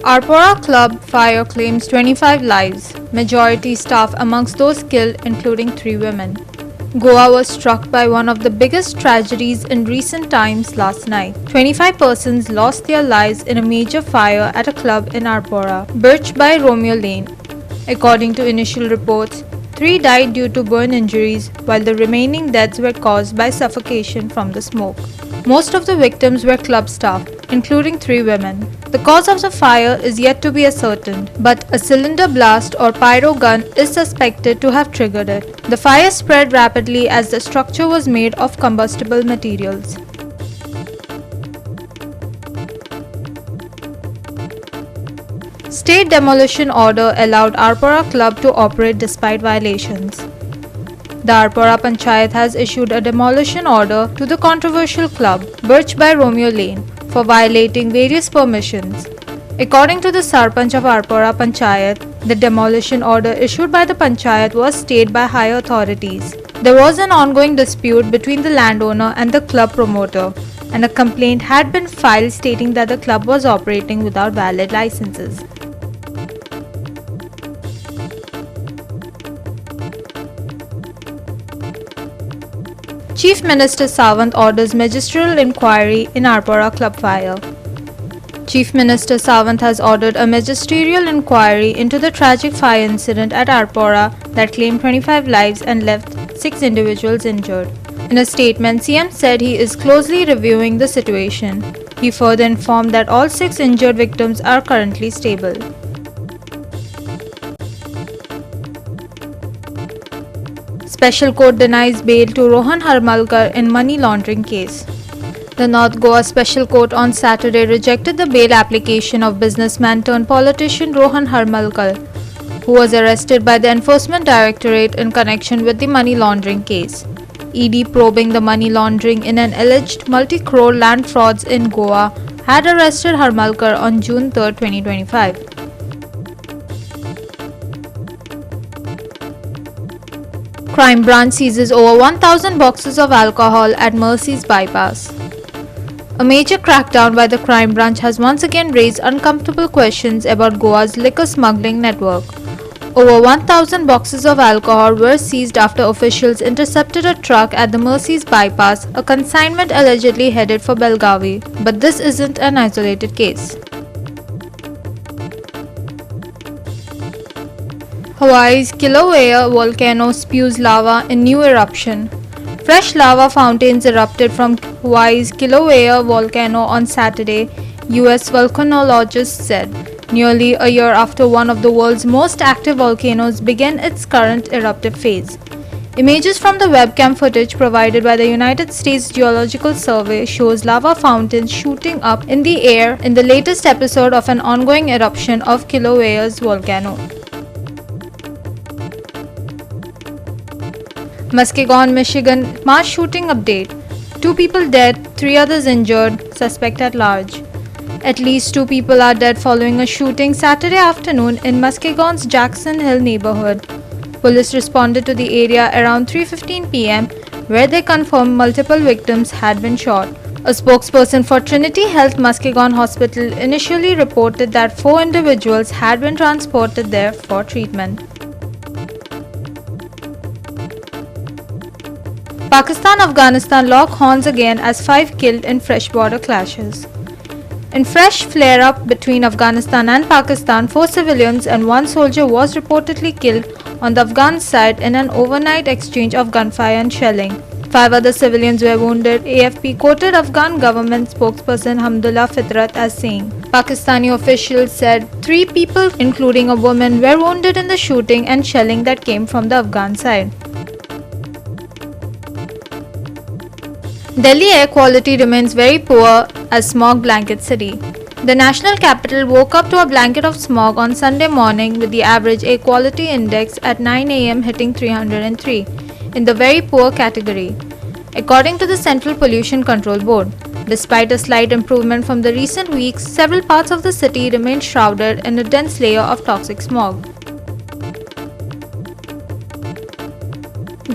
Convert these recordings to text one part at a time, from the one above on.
Arpora Club fire claims 25 lives, majority staff amongst those killed including 3 women. Goa was struck by one of the biggest tragedies in recent times last night. 25 persons lost their lives in a major fire at a club in Arpora, Birch by Romeo Lane. According to initial reports, 3 died due to burn injuries, while the remaining deaths were caused by suffocation from the smoke. Most of the victims were club staff, including 3 women. The cause of the fire is yet to be ascertained, but a cylinder blast or pyro gun is suspected to have triggered it. The fire spread rapidly as the structure was made of combustible materials. State demolition order allowed Arpora Club to operate despite violations. The Arpora Panchayat has issued a demolition order to the controversial club, Birch by Romeo Lane, for violating various permissions. According to the Sarpanch of Arpora Panchayat, the demolition order issued by the Panchayat was stayed by higher authorities. There was an ongoing dispute between the landowner and the club promoter, and a complaint had been filed stating that the club was operating without valid licenses. Chief Minister Sawant orders magisterial inquiry in Arpora Club fire. Chief Minister Sawant has ordered a magisterial inquiry into the tragic fire incident at Arpora that claimed 25 lives and left 6 individuals injured. In a statement, CM said he is closely reviewing the situation. He further informed that all 6 injured victims are currently stable. Special Court denies bail to Rohan Harmalkar in money laundering case. The North Goa Special Court on Saturday rejected the bail application of businessman turned politician Rohan Harmalkar, who was arrested by the Enforcement Directorate in connection with the money laundering case. ED probing the money laundering in an alleged multi-crore land frauds in Goa had arrested Harmalkar on June 3, 2025. Crime branch seizes over 1,000 boxes of alcohol at Mercy's bypass. A major crackdown by the crime branch has once again raised uncomfortable questions about Goa's liquor smuggling network. Over 1,000 boxes of alcohol were seized after officials intercepted a truck at the Mercy's bypass, a consignment allegedly headed for Belgavi. But this isn't an isolated case. Hawaii's Kilauea volcano spews lava in new eruption. Fresh lava fountains erupted from Hawaii's Kilauea volcano on Saturday, US volcanologists said, nearly a year after one of the world's most active volcanoes began its current eruptive phase. Images from the webcam footage provided by the United States Geological Survey shows lava fountains shooting up in the air in the latest episode of an ongoing eruption of Kilauea's volcano. Muskegon, Michigan mass shooting update. 2 people dead, 3 others injured, suspect at large. At least 2 people are dead following a shooting Saturday afternoon in Muskegon's Jackson Hill neighborhood. Police responded to the area around 3:15 p.m., where they confirmed multiple victims had been shot. A spokesperson for Trinity Health Muskegon Hospital initially reported that 4 individuals had been transported there for treatment. Pakistan-Afghanistan lock horns again as 5 killed in fresh border clashes. In fresh flare-up between Afghanistan and Pakistan, 4 civilians and 1 soldier was reportedly killed on the Afghan side in an overnight exchange of gunfire and shelling. 5 other civilians were wounded, AFP quoted Afghan government spokesperson Hamdullah Fitrat as saying. Pakistani officials said 3 people, including a woman, were wounded in the shooting and shelling that came from the Afghan side. Delhi air quality remains very poor as smog blankets city. The national capital woke up to a blanket of smog on Sunday morning with the average air quality index at 9 am hitting 303 in the very poor category, according to the Central Pollution Control Board. Despite a slight improvement from the recent weeks, several parts of the city remain shrouded in a dense layer of toxic smog.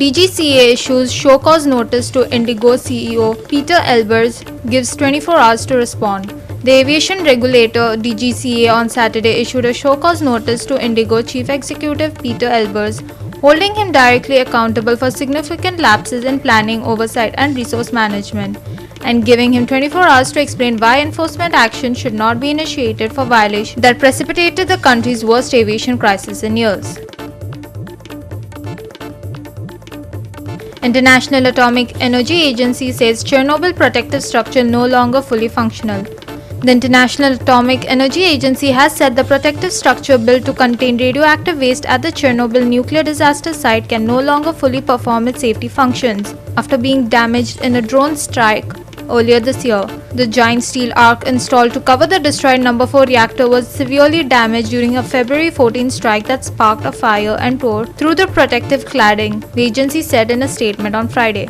DGCA issues show cause notice to Indigo CEO Peter Elbers, gives 24 hours to respond. The aviation regulator DGCA on Saturday issued a show cause notice to IndiGo chief executive Peter Elbers, holding him directly accountable for significant lapses in planning, oversight, and resource management, and giving him 24 hours to explain why enforcement action should not be initiated for violations that precipitated the country's worst aviation crisis in years. International Atomic Energy Agency says Chernobyl protective structure no longer fully functional. The International Atomic Energy Agency has said the protective structure built to contain radioactive waste at the Chernobyl nuclear disaster site can no longer fully perform its safety functions after being damaged in a drone strike earlier this year. The giant steel arc installed to cover the destroyed No. 4 reactor was severely damaged during a February 14 strike that sparked a fire and tore through the protective cladding, the agency said in a statement on Friday.